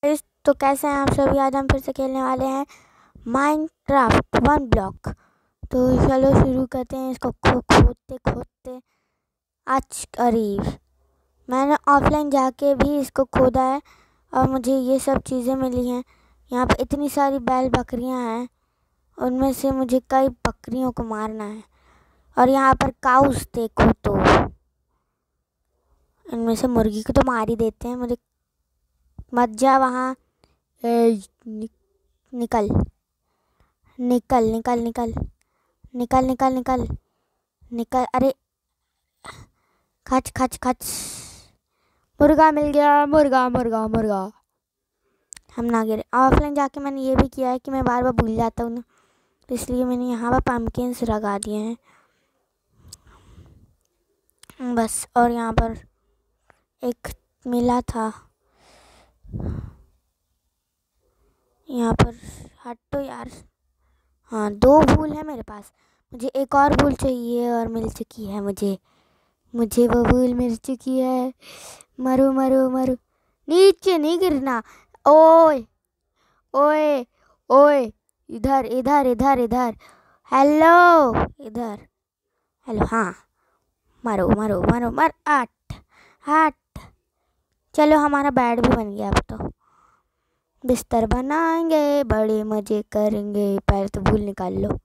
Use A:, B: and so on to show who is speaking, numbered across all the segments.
A: तो कैसे हैं आप सभी। आज हम फिर से खेलने वाले हैं माइनक्राफ्ट 1 ब्लॉक। तो चलो शुरू करते हैं इसको। खोदते खोदते आज करीब मैंने ऑफलाइन जाके भी इसको खोदा है और मुझे ये सब चीज़ें मिली हैं। यहाँ पर इतनी सारी बैल बकरियाँ हैं, उनमें से मुझे कई बकरियों को मारना है। और यहाँ पर काउस देखो तो इनमें से मुर्गी को तो मार ही देते हैं। मुझे मत जा वहाँ, निकल निकल निकल निकल निकल निकल निकल निकल। अरे खच खच खच, मुर्गा मिल गया। मुर्गा मुर्गा मुर्गा। हम ना गिरे। ऑफलाइन जाके मैंने ये भी किया है कि मैं बार बार भूल जाता हूँ ना, तो इसलिए मैंने यहाँ पर पम्पकिन्स लगा दिए हैं बस। और यहाँ पर एक मिला था, यहाँ पर हटो यार। हाँ 2 फूल है मेरे पास। मुझे एक और फूल चाहिए और मिल चुकी है मुझे वो फूल मिल चुकी है। मरो मरो मरो, नीचे नहीं गिरना। ओए ओए ओए, इधर इधर इधर इधर। हेलो इधर। हेलो हाँ, मरो मरो मरो मर। 8 चलो हमारा बेड भी बन गया। अब तो बिस्तर बनाएंगे, बड़े मज़े करेंगे। पहले तो फूल निकाल लो,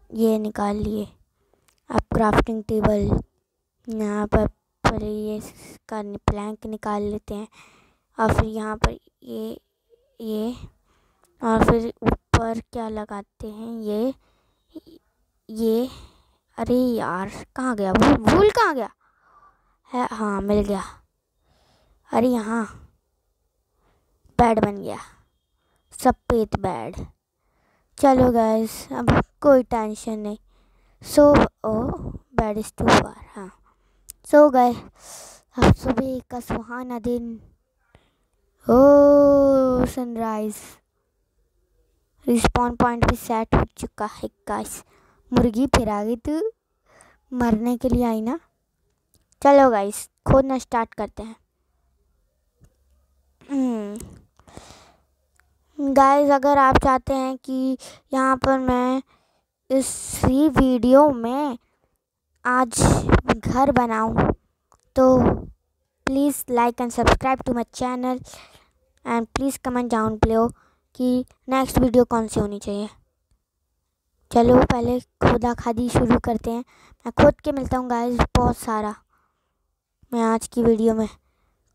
A: ये निकाल लिए। अब क्राफ्टिंग टेबल यहाँ पर ये इसका प्लैंक निकाल लेते हैं। और फिर यहाँ पर ये और फिर ऊपर क्या लगाते हैं, ये। अरे यार कहाँ गया भूल कहाँ गया है। हाँ मिल गया। अरे यहाँ बेड बन गया, सफ़ेद बेड। चलो गाइस, अब कोई टेंशन नहीं। सो बेड इज़ टू फार। हाँ सो गए। अब सुबह का सुहाना दिन। ओ सनराइज। रिस्पॉन पॉइंट भी सेट हो चुका है गाइस। मुर्गी फिर आ गई, तू मरने के लिए आई ना। चलो गाइस खोदना स्टार्ट करते हैं। गाइस अगर आप चाहते हैं कि यहाँ पर मैं इसी वीडियो में आज घर बनाऊँ, तो please like and subscribe to my channel and please comment down below कि नेक्स्ट वीडियो कौन सी होनी चाहिए। चलो पहले खोदा खादी शुरू करते हैं। मैं खोद के मिलता हूँ गाइस बहुत सारा। मैं आज की वीडियो में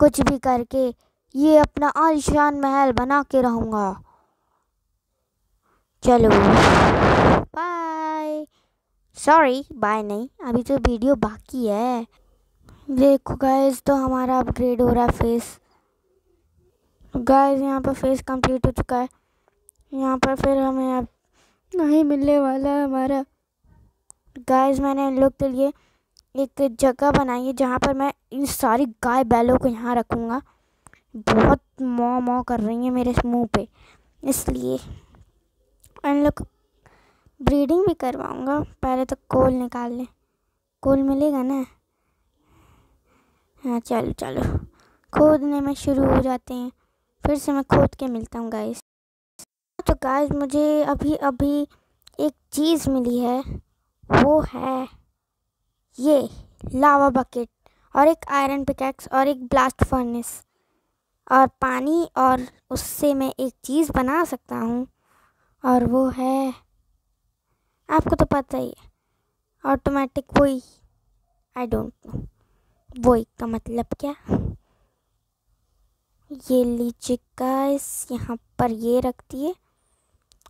A: कुछ भी करके ये अपना आलीशान महल बना के रहूँगा। चलो बाय। सॉरी बाय नहीं, अभी तो वीडियो बाकी है। देखो गाइस, तो हमारा अपग्रेड हो रहा है फेस। गाइस यहाँ पर फेस कंप्लीट हो चुका है। यहाँ पर फिर हमें अब नहीं मिलने वाला है हमारा। गाइस मैंने इन लोग के लिए एक जगह बनाई है जहाँ पर मैं इन सारी गाय बैलों को यहाँ रखूँगा। बहुत मौ मौ कर रही हैं मेरे मुंह पे, इसलिए इन लोग ब्रीडिंग भी करवाऊँगा। पहले तो कोल निकाल लें, कोल मिलेगा ना। हाँ चलो चलो खोदने में शुरू हो जाते हैं। फिर से मैं खोद के मिलता हूँ गाइस। तो गाइस मुझे अभी एक चीज़ मिली है, वो है ये लावा बकेट और एक आयरन पिकैक्स और एक ब्लास्ट फर्नेस और पानी, और उससे मैं एक चीज़ बना सकता हूँ और वो है, आपको तो पता ही है, ऑटोमेटिक वही। आई डोंट नो वही का मतलब क्या। ये लीजिए गाइस, यहाँ पर ये रखती है।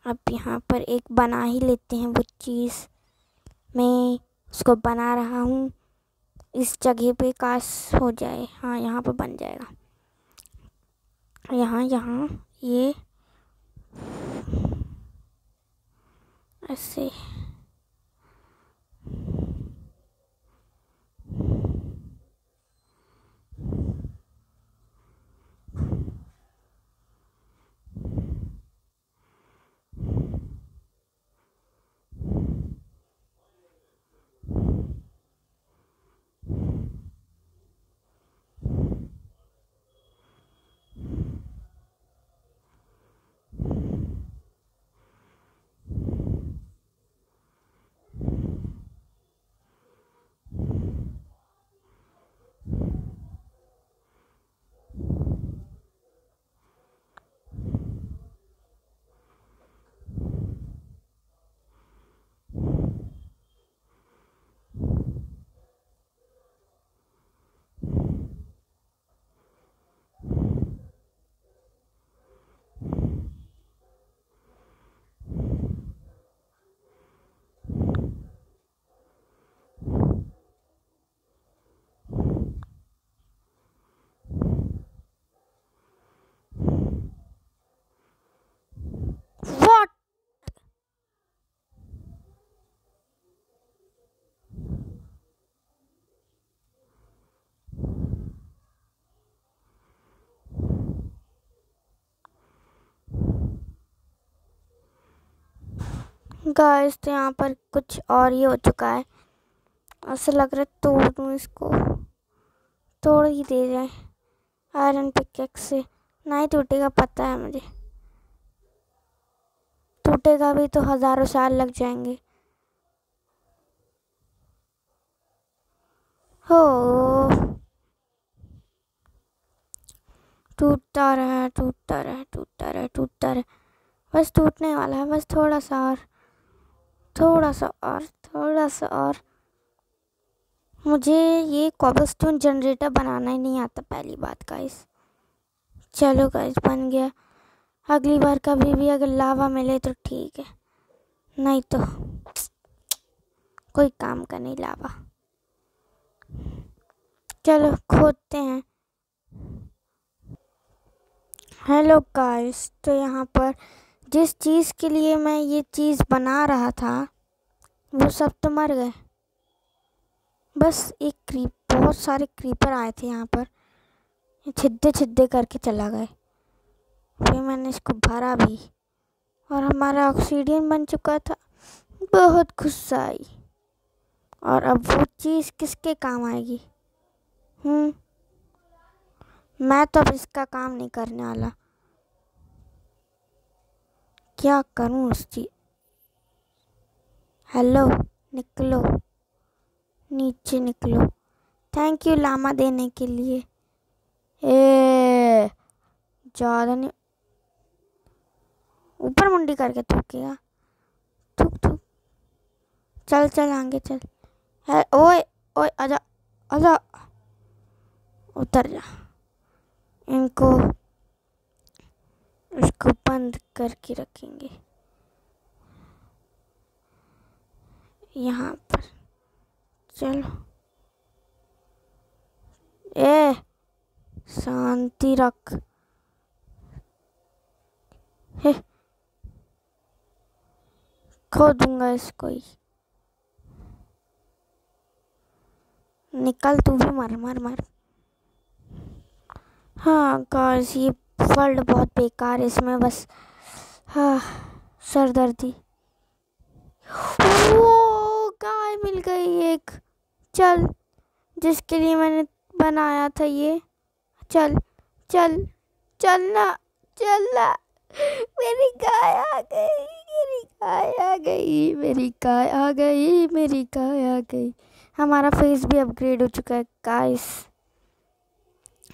A: अब यहाँ पर एक बना ही लेते हैं वो चीज़। मैं उसको बना रहा हूँ, इस जगह पे काश हो जाए। हाँ यहाँ पर बन जाएगा। यहाँ ये ऐसे। गाइस तो यहाँ पर कुछ और ही हो चुका है। ऐसा लग रहा है तोड़ दूँ इसको, तोड़ ही दे जाए आयरन पिकेक्स से। नहीं टूटेगा, पता है मुझे। टूटेगा भी तो हजारों साल लग जाएंगे। हो टूटता रहा, टूटता रहा, टूटता रहा, टूटता रहा। बस टूटने वाला है, बस थोड़ा सा और, थोड़ा सा और, थोड़ा सा और। मुझे ये कॉबलस्टोन जनरेटर बनाना ही नहीं आता, पहली बात गाइस। चलो गाइस बन गया। अगली बार कभी भी अगर लावा मिले तो ठीक है, नहीं तो कोई काम का नहीं लावा। चलो खोदते हैं। हेलो गाइस, तो यहाँ पर जिस चीज़ के लिए मैं ये चीज़ बना रहा था वो सब तो मर गए। बस एक बहुत सारे क्रीपर आए थे यहाँ पर, छिद्दे छिद्दे करके चला गए। फिर मैंने इसको भरा भी और हमारा ऑक्सीडियन बन चुका था। बहुत गुस्सा आई। और अब वो चीज़ किसके काम आएगी? मैं तो अब इसका काम नहीं करने वाला। क्या करूं उस चीज? हेलो, निकलो, नीचे निकलो। थैंक यू लामा देने के लिए। ज़्यादा नहीं, ऊपर मुंडी करके थूकेगा। थूक थूक। चल चल आगे चल। है ओए ओए, आजा आजा, उतर जा। इनको इसको बंद करके रखेंगे यहाँ पर। चलो, शांति रख। खो दूंगा इसको ही। निकल, तू भी मर मर मर। हाँ गाइस, ये वर्ल्ड बहुत बेकार है, इसमें बस सरदर्दी। वो गाय मिल गई एक। चल, जिसके लिए मैंने बनाया था ये। चल चल चलना, चलना। मेरी गाय आ गई, मेरी गाय आ गई, मेरी गाय आ गई, मेरी गाय आ गई। हमारा फेस भी अपग्रेड हो चुका है गाइस।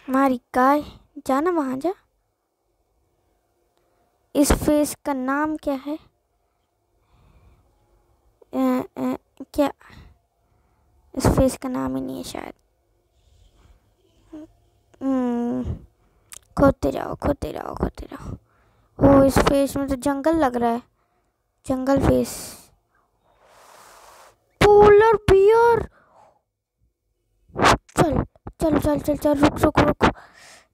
A: हमारी गाय, जाना वहाँ जा। इस फेस का नाम क्या है? क्या इस फेस का नाम ही नहीं है शायद। खोदते जाओ, खोदते जाओ, खोदते जाओ। ओ, इस फेस में तो जंगल लग रहा है, जंगल फेस। Polar bear. चल चल चल चल चल, रुक रुक रुक।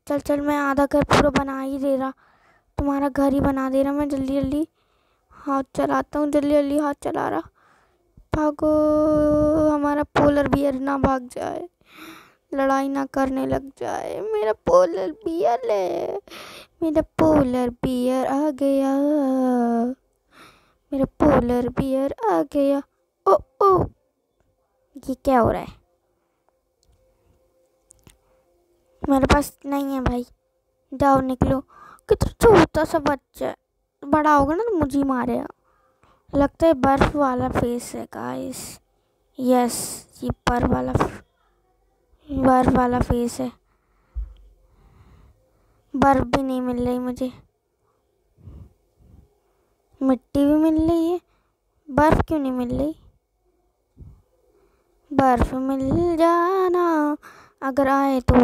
A: चल चल, मैं आधा घर पूरा बना ही दे रहा, तुम्हारा घर ही बना दे रहा मैं। जल्दी जल्दी हाथ चलाता हूँ, जल्दी जल्दी हाथ चला रहा। भागो, हमारा पोलर बियर ना भाग जाए, लड़ाई ना करने लग जाए। मेरा पोलर बियर है, मेरा पोलर बियर आ गया, मेरा पोलर बियर आ गया। ओ ओ, ये क्या हो रहा है? मेरे पास नहीं है भाई, जाओ निकलो। कितना छोटा सा बच्चा है, बड़ा होगा ना तो मुझे मारेगा। लगता है बर्फ वाला फेस है गाइस। यस, ये बर्फ वाला फेस है। बर्फ भी नहीं मिल रही मुझे, मिट्टी भी मिल रही है, बर्फ क्यों नहीं मिल रही? बर्फ मिल जाना अगर आए तो।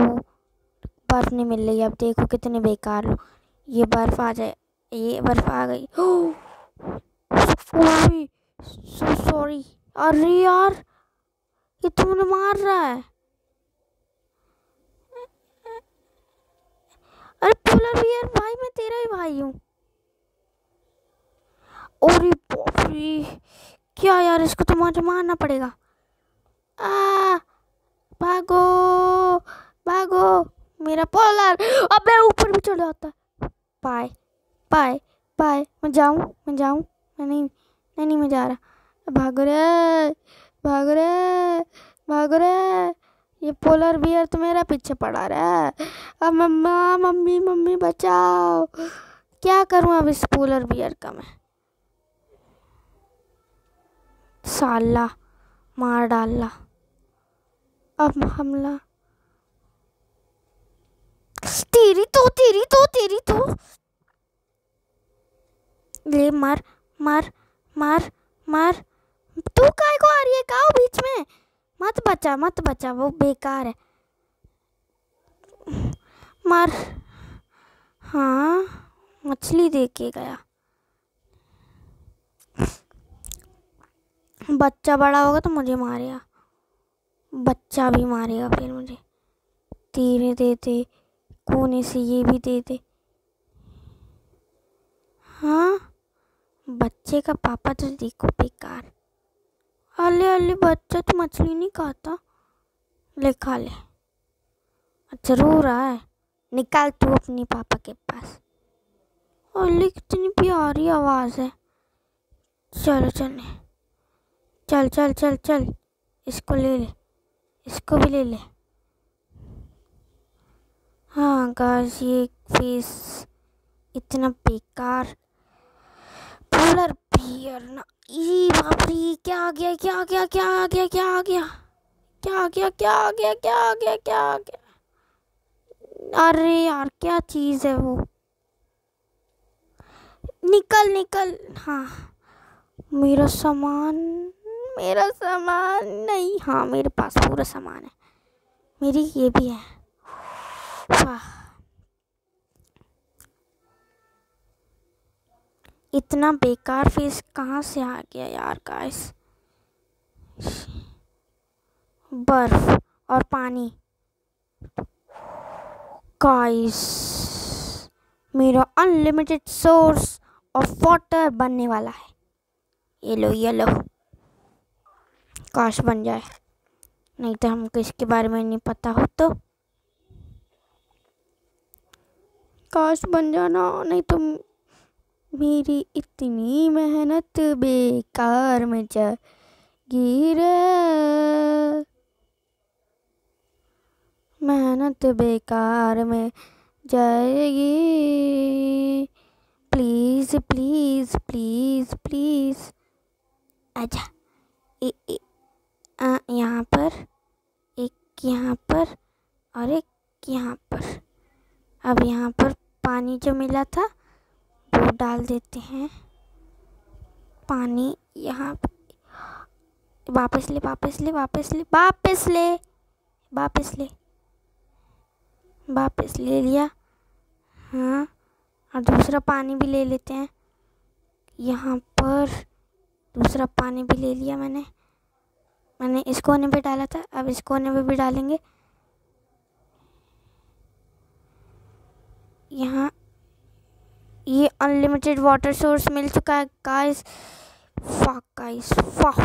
A: बर्फ नहीं मिल रही। अब देखो कितने बेकार लोग। ये बर्फ आ जाए, ये बर्फ आ गई। So sorry. अरे यार, ये तुमने मार रहा है। अरे पोलर बियर भाई, मैं तेरा ही भाई हूँ। अरे बाप रे, क्या यार, इसको तो मुझे मारना पड़ेगा। भागो भागो, मेरा पोलर। अबे ऊपर भी चढ़ जाता है। बाय बाय बाय, मैं जाऊँ, मैं नहीं, नहीं नहीं, मैं जा रहा। भागो रे, भागो रे, भागो रे। ये पोलर बियर तो मेरा पीछे पड़ा रहा है। अब मम्मा, मम्मी, मम्मी बचाओ। क्या करूं अब इस पोलर बियर का मैं? साला मार डाला। अब हमला। तेरी तो, तेरी तो, तेरी तो। ले मार, मार, मार, मार। तू काय को आ रही है? काओ बीच में। मत बचा, मत बचा, वो बेकार है। मार। हाँ, मछली दे के गया। बच्चा बड़ा होगा तो मुझे मारेगा, बच्चा भी मारेगा फिर मुझे। तीर दे दे, कोने से ये भी दे दे। हाँ, बच्चे का पापा तो देखो बेकार। अले अले, बच्चा तो मछली नहीं खाता। ले खा ले। जरूर है। निकाल तू अपनी पापा के पास। अले कितनी प्यारी आवाज है। चलो चलने, चल चल चल चल। इसको ले ले, इसको भी ले ले। हाँ गाइस, ये फेस इतना बेकार। पोलर बियर ना। ई बाप रे, क्या आ गया, क्या आ गया, क्या आ गया, क्या आ गया, क्या आ गया, क्या आ गया, क्या आ गया, क्या आ गया? अरे यार, क्या चीज है वो? निकल निकल। हाँ, मेरा सामान, मेरा सामान नहीं। हाँ, मेरे पास पूरा सामान है। मेरी ये भी है। वाह, इतना बेकार फेस कहाँ से आ गया यार गाइस? बर्फ और पानी। गाइस, मेरा अनलिमिटेड सोर्स ऑफ वाटर बनने वाला है। ये लो, ये लो। काश बन जाए, नहीं तो हमको इसके बारे में नहीं पता हो तो। काश बन जाना, नहीं तो मेरी इतनी मेहनत बेकार में जाएगी रे। मेहनत बेकार में जाएगी। प्लीज प्लीज प्लीज प्लीज आजा। यहाँ पर एक, यहाँ पर और एक यहाँ पर। अब यहाँ पर पानी जो मिला था वो डाल देते हैं। पानी यहाँ वापस ले, वापस ले, वापस ले, वापस ले, वापस ले, वापस ले लिया। हाँ, और दूसरा पानी भी ले लेते हैं। यहाँ पर दूसरा पानी भी ले लिया मैंने। इस कोने पे डाला था, अब इस कोने पे भी डालेंगे। यहाँ ये अनलिमिटेड वाटर सोर्स मिल चुका है गाइस। वाह गाइस, वाह।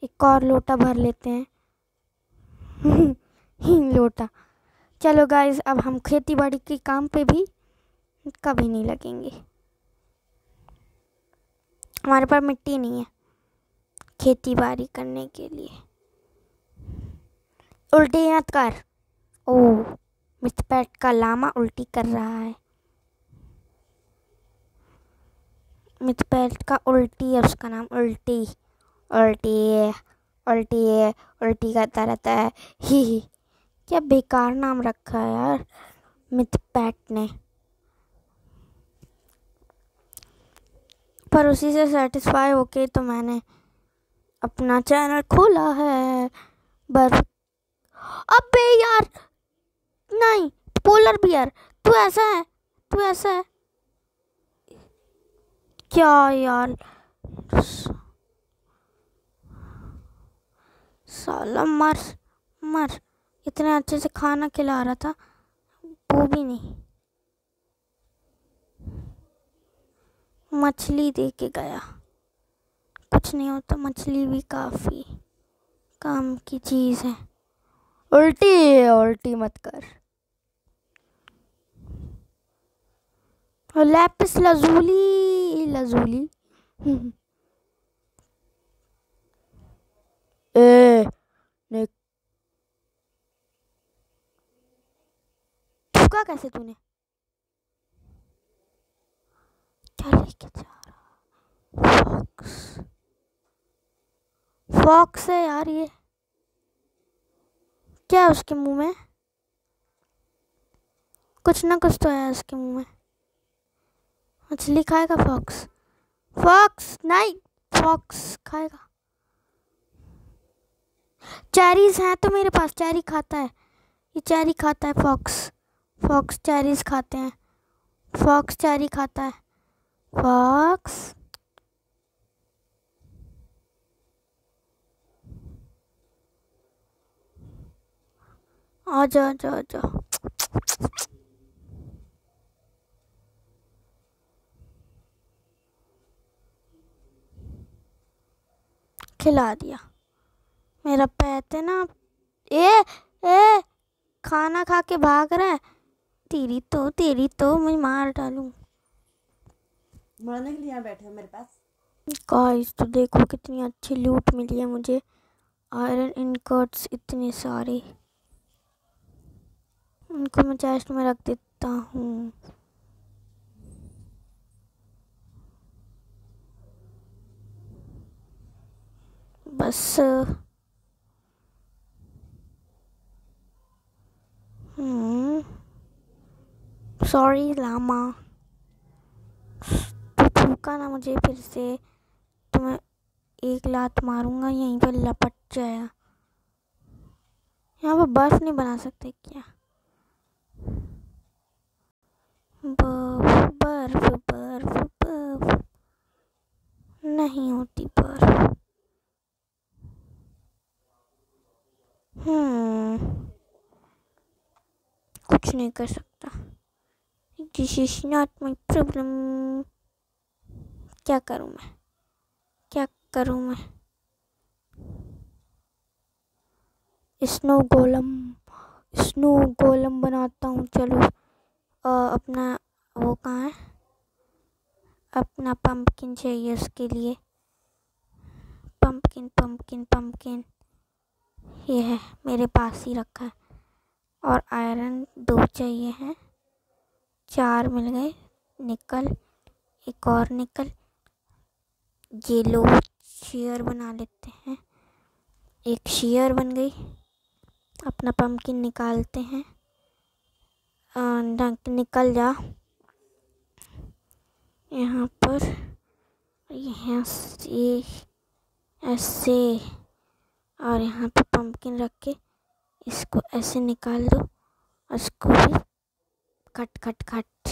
A: एक और लोटा भर लेते हैं। लोटा। चलो गाइस, अब हम खेती बाड़ी के काम पे भी कभी नहीं लगेंगे। हमारे पास मिट्टी नहीं है खेती बाड़ी करने के लिए। उल्टी मत कर। ओह, मिस्टर पैट का लामा उल्टी कर रहा है। मिस्टर पैट का उल्टी है, उसका नाम उल्टी। उल्टी उल्टी उल्टी करता रहता है। ही क्या बेकार नाम रखा है यार मिस्टर पैट ने। पर उसी से सेटिस्फाई होके तो मैंने अपना चैनल खोला है। बर्फ। अबे यार, नहीं, पोलर बियर, तू ऐसा है, तू ऐसा है क्या यार? साला मर, मर। इतने अच्छे से खाना खिला रहा था, वो भी नहीं। मछली दे के गया। कुछ नहीं होता, मछली भी काफी काम की चीज है। उल्टी उल्टी मत कर। Lapis lazuli lazuli. रुका कैसे तूने? क्या लेके जा रहा? फॉक्स, फॉक्स है यार ये। क्या है उसके मुंह में? कुछ ना कुछ तो है उसके मुंह में। मछली खाएगा फॉक्स? फॉक्स नहीं, फॉक्स खाएगा। चेरीज हैं तो मेरे पास, चेरी खाता है ये, चेरी खाता है फॉक्स। फॉक्स चेरीज खाते हैं, फॉक्स चेरी खाता है। फॉक्स आजा आजा आजा। खिला दिया। मेरा पेट है ना। ए ए, खाना खा के भाग रहा है। तेरी तो मैं मार डालूं।
B: मरने के लिए यहाँ बैठे हो मेरे पास।
A: गाइस तो देखो कितनी अच्छी लूट मिली है मुझे। आयरन इनगॉट्स इतने सारे, उनको मैं चेस्ट में रख देता हूँ। बस सॉरी लामा, तो थूका ना मुझे फिर से तो मैं एक लात मारूंगा, यहीं पर लपट जाएगा। यहाँ पर बर्फ नहीं बना सकते क्या? बर्फ बर्फ बर्फ बर्फ नहीं होती बर्फ। कुछ नहीं कर सकता। This is not my problem. क्या करूँ मैं, क्या करूँ मैं? स्नो गोलम बनाता हूँ। चलो अपना वो कहाँ है? अपना पंपकिन चाहिए उसके लिए। पंपकिन पंपकिन पंपकिन ये है मेरे पास ही रखा है। और आयरन 2 चाहिए हैं, 4 मिल गए। निकल, एक और निकल। ये लो शेयर बना लेते हैं। एक शेयर बन गई। अपना पंपकिन निकालते हैं। निकल जा यहाँ पर, यहाँ से ऐसे, और यहाँ पे पंपकिन रख के इसको ऐसे निकाल दो। उसको भी कट कट कट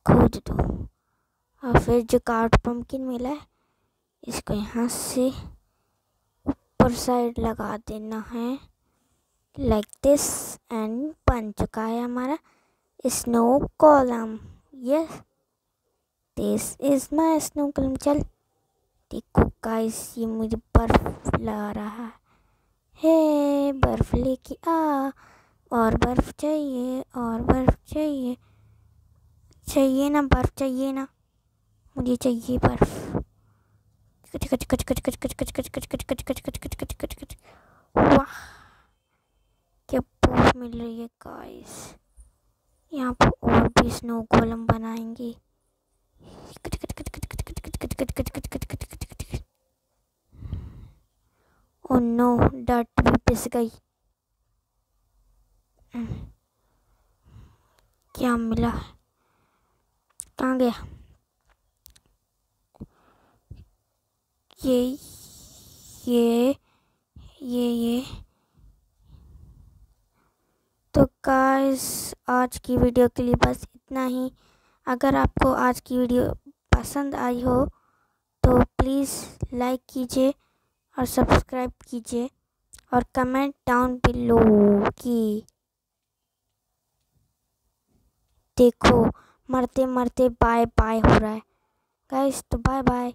A: खोद दो। और फिर जो कार्ड पंपकिन मिला है इसको यहाँ से ऊपर साइड लगा देना है, लाइक दिस। एंड बन चुका है हमारा snow column. Yes, this is my snow column. चल देखो गाइस, ये मुझे बर्फ ला रहा है। बर्फ लेके आ, और बर्फ चाहिए, और बर्फ चाहिए। चाहिए ना बर्फ, चाहिए ना, मुझे चाहिए बर्फ। कच कच कच कच कच कच कच कच कच कच कच कच कच कच कच कच कच। वाह, क्या बर्फ मिल रही है गाइस। यहाँ पर और भी स्नो गोलम बनाएंगे। ओह नो, डर्ट भी पिस गई। क्या मिला? कहाँ गया ये ये ये तो गाइस आज की वीडियो के लिए बस इतना ही। अगर आपको आज की वीडियो पसंद आई हो तो प्लीज़ लाइक कीजिए और सब्सक्राइब कीजिए और कमेंट डाउन बिलो कि देखो मरते मरते बाय बाय हो रहा है गाइस। तो बाय बाय।